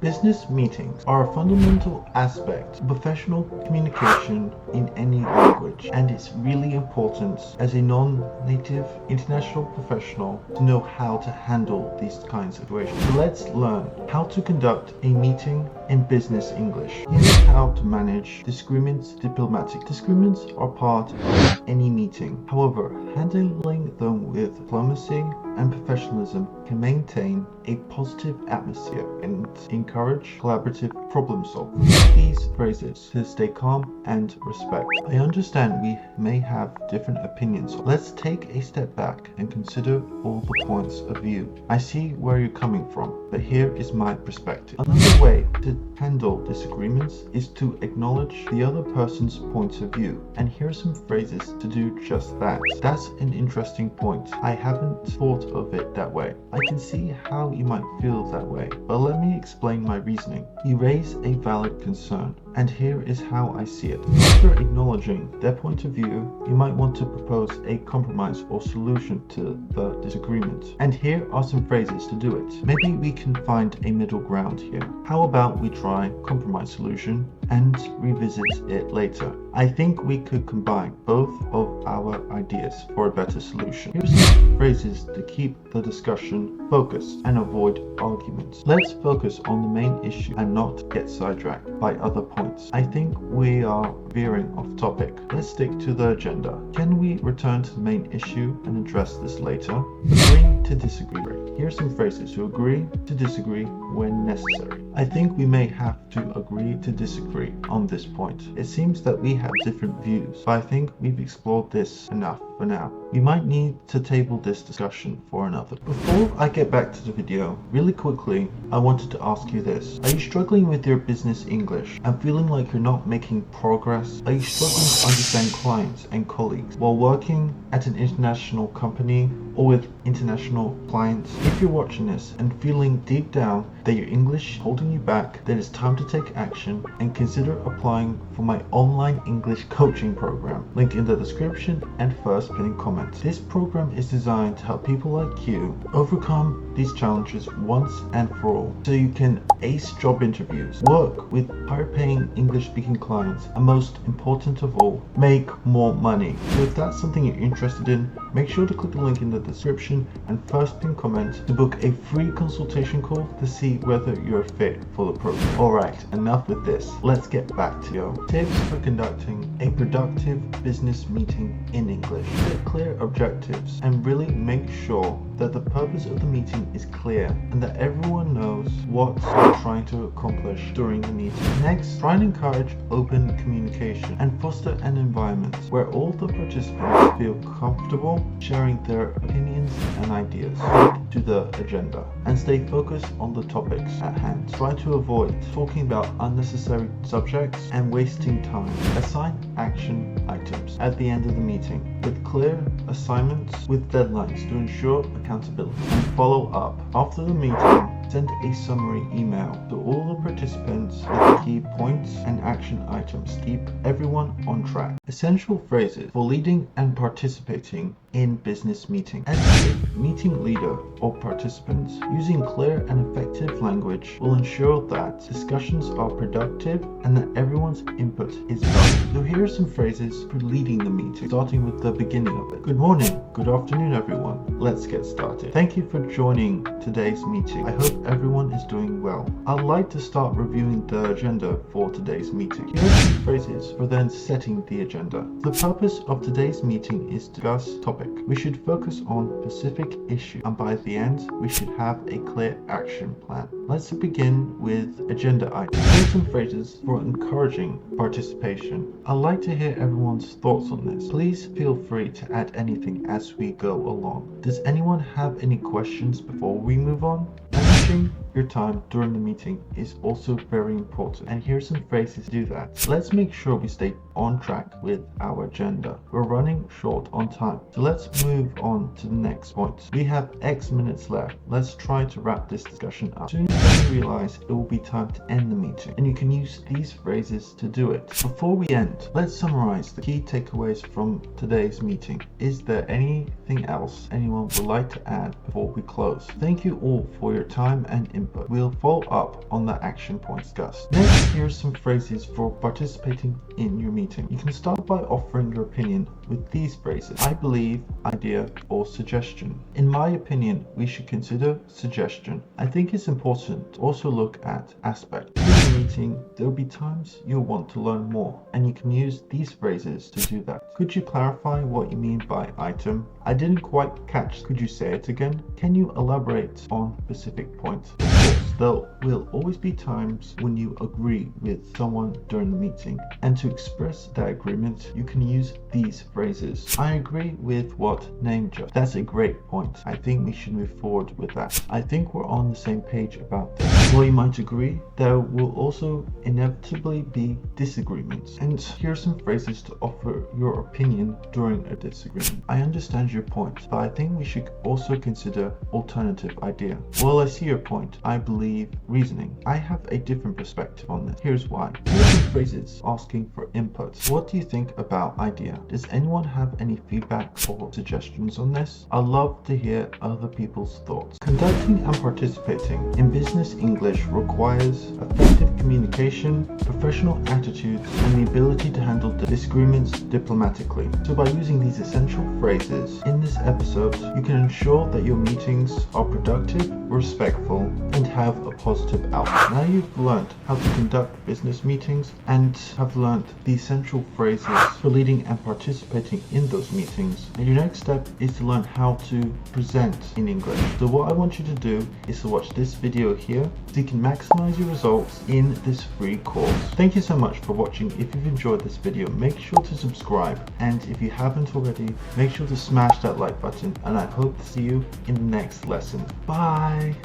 Business meetings are a fundamental aspect of professional communication in any language, and it's really important as a non-native international professional to know how to handle these kinds of situations. So let's learn how to conduct a meeting in business English. Here's how to manage disagreements diplomatic. Disagreements are part of any meeting. However, handling them with diplomacy and professionalism can maintain a positive atmosphere and encourage collaborative problem solving. Use these phrases to stay calm and respect. I understand we may have different opinions. Let's take a step back and consider all the points of view. I see where you're coming from, but here is my perspective. Another way to handle disagreements is to acknowledge the other person's point of view, and here are some phrases to do just that. That's an interesting point. I haven't thought of it that way. I can see how you might feel that way, but let me explain my reasoning. You raise a valid concern, and here is how I see it. After acknowledging their point of view, you might want to propose a compromise or solution to the disagreement. And here are some phrases to do it. Maybe we can find a middle ground here. How about we try compromise solution and revisit it later? I think we could combine both of our ideas for a better solution. Here's some phrases to keep the discussion focused and avoid arguments. Let's focus on the main issue and not get sidetracked by other points. I think we are veering off topic. Let's stick to the agenda. Can we return to the main issue and address this later? Agree to disagree. Here's some phrases to agree to disagree when necessary. I think we may have to agree to disagree on this point. It seems that we have different views, but I think we've explored this enough for now. We might need to table this discussion for another. Before I get back to the video, really quickly, I wanted to ask you this. Are you struggling with your business English and feeling like you're not making progress? Are you struggling to understand clients and colleagues while working at an international company or with international clients? If you're watching this and feeling deep down that your English is holding you back, then it's time to take action and consider applying for my online English coaching program. Link in the description and first pinned comment. This program is designed to help people like you overcome these challenges once and for all, so you can ace job interviews, work with higher paying English speaking clients, and most important of all, make more money. So if that's something you're interested in, make sure to click the link in the description and first pin comment to book a free consultation call to see whether you're fit for the program. Alright, enough with this. Let's get back to your tips for conducting a productive business meeting in English. Set clear objectives and really make sure that the purpose of the meeting is clear and that everyone knows what you're trying to accomplish during the meeting. Next, try and encourage open communication and foster an environment where all the participants feel comfortable sharing their opinions and ideas. Stick to the agenda and stay focused on the topics at hand. Try to avoid talking about unnecessary subjects and wasting time. Assign action items at the end of the meeting with clear assignments with deadlines to ensure accountability, and follow up. After the meeting, send a summary email to all the participants with key points and action items. Keep everyone on track. Essential phrases for leading and participating in business meeting. As a meeting leader or participants, using clear and effective language will ensure that discussions are productive and that everyone's input is valued. So here are some phrases for leading the meeting, starting with the beginning of it. Good morning, good afternoon everyone. Let's get started. Thank you for joining today's meeting. I hope everyone is doing well. I'd like to start reviewing the agenda for today's meeting. Here are some phrases for then setting the agenda. The purpose of today's meeting is to discuss topic. We should focus on specific issue, and by the end we should have a clear action plan. Let's begin with agenda items. Here are some phrases for encouraging participation. I'd like to hear everyone's thoughts on this. Please feel free to add anything as we go along. Does anyone have any questions before we move on? Managing your time during the meeting is also very important, and here's some phrases to do that. Let's make sure we stay on track with our agenda. We're running short on time, so let's move on to the next point. We have X minutes left. Let's try to wrap this discussion up. As soon as realize it will be time to end the meeting, and you can use these phrases to do it. Before we end, let's summarize the key takeaways from today's meeting. Is there anything else anyone would like to add before we close? Thank you all for your time and input. We'll follow up on the action points discussed. Next, here's some phrases for participating in your meeting. You can start by offering your opinion with these phrases: I believe, idea, or suggestion. In my opinion, we should consider suggestion. I think it's important to also look at aspect. In the meeting, there will be times you'll want to learn more, and you can use these phrases to do that. Could you clarify what you mean by item? I didn't quite catch. Could you say it again? Can you elaborate on specific points? Of course, there will always be times when you agree with someone during the meeting, and to express that agreement, you can use these phrases. I agree with what name just. That's a great point. I think we should move forward with that. I think we're on the same page about this. While you might agree, there will also inevitably be disagreements. And here are some phrases to offer your opinion during a disagreement. I understand your point, but I think we should also consider alternative idea. Well, I see your point. I believe reasoning. I have a different perspective on this. Here's why. Here's some phrases asking for input. What do you think about idea? Does anyone have any feedback or suggestions on this? I'd love to hear other people's thoughts. Conducting and participating in business English requires effective communication, professional attitudes, and the ability to handle disagreements diplomatically. So by using these essential phrases in this episode, you can ensure that your meetings are productive, respectful, and have a positive outcome. Now you've learned how to conduct business meetings and have learned the essential phrases for leading and participating in those meetings. And your next step is to learn how to present in English. So what I want you to do is to watch this video here so you can maximize your results in this free course. Thank you so much for watching. If you've enjoyed this video, make sure to subscribe, and if you haven't already, make sure to smash that like button, and I hope to see you in the next lesson. Bye!